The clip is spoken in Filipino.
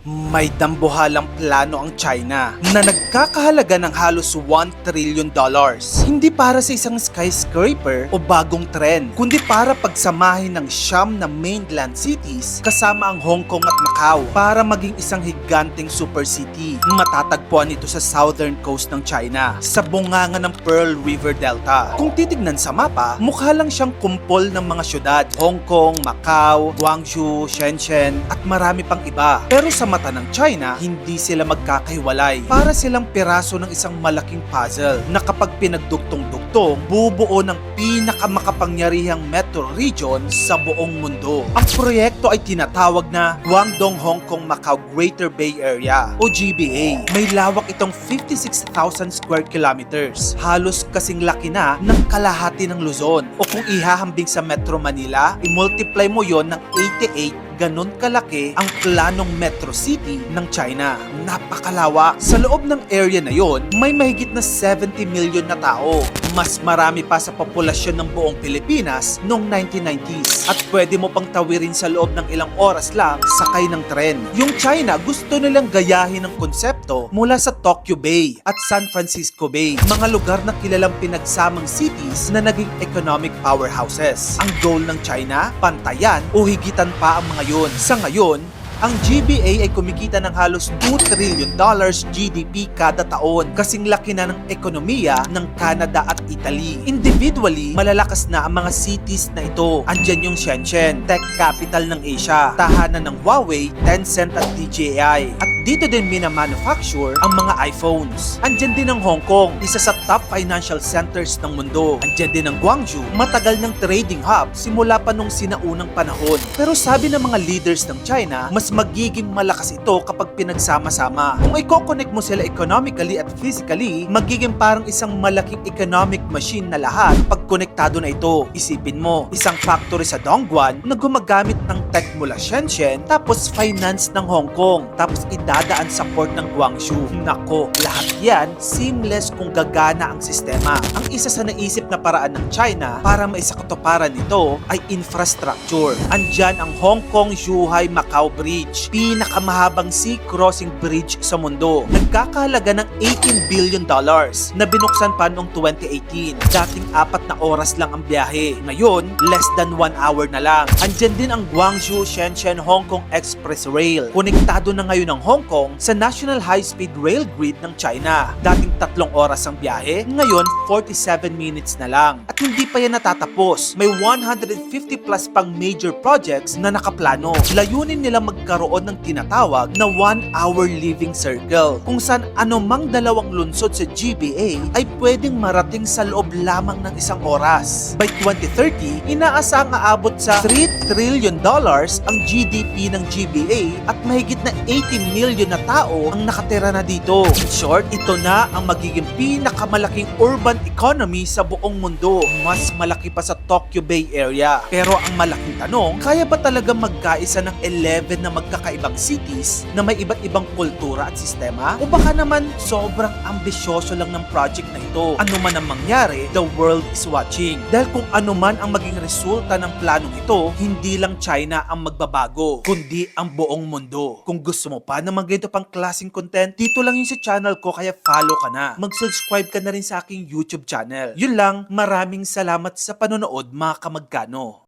May dambuhalang plano ang China na nagkakahalaga ng halos $1 trillion. Hindi para sa isang skyscraper o bagong tren, kundi para pagsamahin ng siyam na mainland cities kasama ang Hong Kong at Macau para maging isang higanteng super city. Matatagpuan ito sa southern coast ng China, sa bunganga ng Pearl River Delta. Kung titignan sa mapa, mukha lang siyang kumpol ng mga syudad: Hong Kong, Macau, Guangzhou, Shenzhen at marami pang iba. Pero sa mata ng China, hindi sila magkakahiwalay. Para silang piraso ng isang malaking puzzle na kapag pinagdugtong-dugtong, bubuo ng pinakamakapangyarihang metro region sa buong mundo. Ang proyekto ay tinatawag na Guangdong Hong Kong Macau Greater Bay Area o GBA. May lawak itong 56,000 square kilometers. Halos kasing laki na ng kalahati ng Luzon. O kung ihahambing sa Metro Manila, i-multiply mo yon ng 88, ganon kalaki ang planong Metro City ng China. Napakalawak. Sa loob ng area na yon, may mahigit na 70 million na tao. Mas marami pa sa populasyon ng buong Pilipinas noong 1990s. At pwede mo pang tawirin sa loob ng ilang oras lang sakay ng tren. Yung China, gusto nilang gayahin ang konsepto mula sa Tokyo Bay at San Francisco Bay, mga lugar na kilalang pinagsamang cities na naging economic powerhouses. Ang goal ng China, pantayan o higitan pa ang mga yun. Sa ngayon, ang GBA ay kumikita ng halos $2 trillion GDP kada taon. Kasing laki na ng ekonomiya ng Canada at Italy. Individually, malalakas na ang mga cities na ito. Andyan yung Shenzhen, tech capital ng Asia, tahanan ng Huawei, Tencent at DJI. At dito din minamanufacture ang mga iPhones. Andyan din ang Hong Kong, isa sa top financial centers ng mundo. Andyan din ang Guangzhou, matagal ng trading hub simula pa nung sinaunang panahon. Pero sabi ng mga leaders ng China, mas magiging malakas ito kapag pinagsama-sama. Kung i-connect mo sila economically at physically, magiging parang isang malaking economic machine na lahat pag konektado na ito. Isipin mo, isang factory sa Dongguan na gumagamit ng tech mula Shenzhen, tapos finance ng Hong Kong, tapos idadaan sa port ng Guangzhou. Nako, lahat yan seamless kung gagana ang sistema. Ang isa sa naisip na paraan ng China para maisakatuparan nito ay infrastructure. Andyan ang Hong Kong-Zhuhai-Macau Bridge, pinakamahabang sea crossing bridge sa mundo. Nagkakahalaga ng $18 billion na binuksan pa noong 2018. Dating 4 na oras lang ang biyahe. Ngayon, less than 1 hour na lang. Andyan din ang Guangzhou-Shenzhen-Hong Kong Express Rail. Konektado na ngayon ang Hong Kong sa National High-Speed Rail Grid ng China. Dating 3 oras ang biyahe, ngayon 47 minutes na lang. At hindi pa yan natatapos. May 150 plus pang major projects na nakaplano. Layunin nila magkaroon ng tinatawag na 1-hour living circle, kung saan anumang dalawang lungsod sa GBA ay pwedeng marating sa loob lamang ng 1 oras. By 2030, inaasang aabot sa $3 trillion ang GDP ng GBA at mahigit na 80 million na tao ang nakatira na dito. In short, ito na ang magiging pinakamalaking urban economy sa buong mundo. Mas malaki pa sa Tokyo Bay Area. Pero ang malaking tanong, kaya ba talaga magkaisa ng 11 na magkakaibang cities na may iba't ibang kultura at sistema? O baka naman sobrang ambisyoso lang ng project na ito? Ano man ang mangyari, the world is watching. Dahil kung ano man ang maging resulta ng planong ito, hindi lang China ang magbabago, kundi ang buong mundo. Kung gusto mo pa ng mga ganito pang klaseng content, dito lang yun sa channel ko, kaya follow ka na. Mag-subscribe ka na rin sa aking YouTube channel. Yun lang, maraming salamat sa panonood mga kamagkano.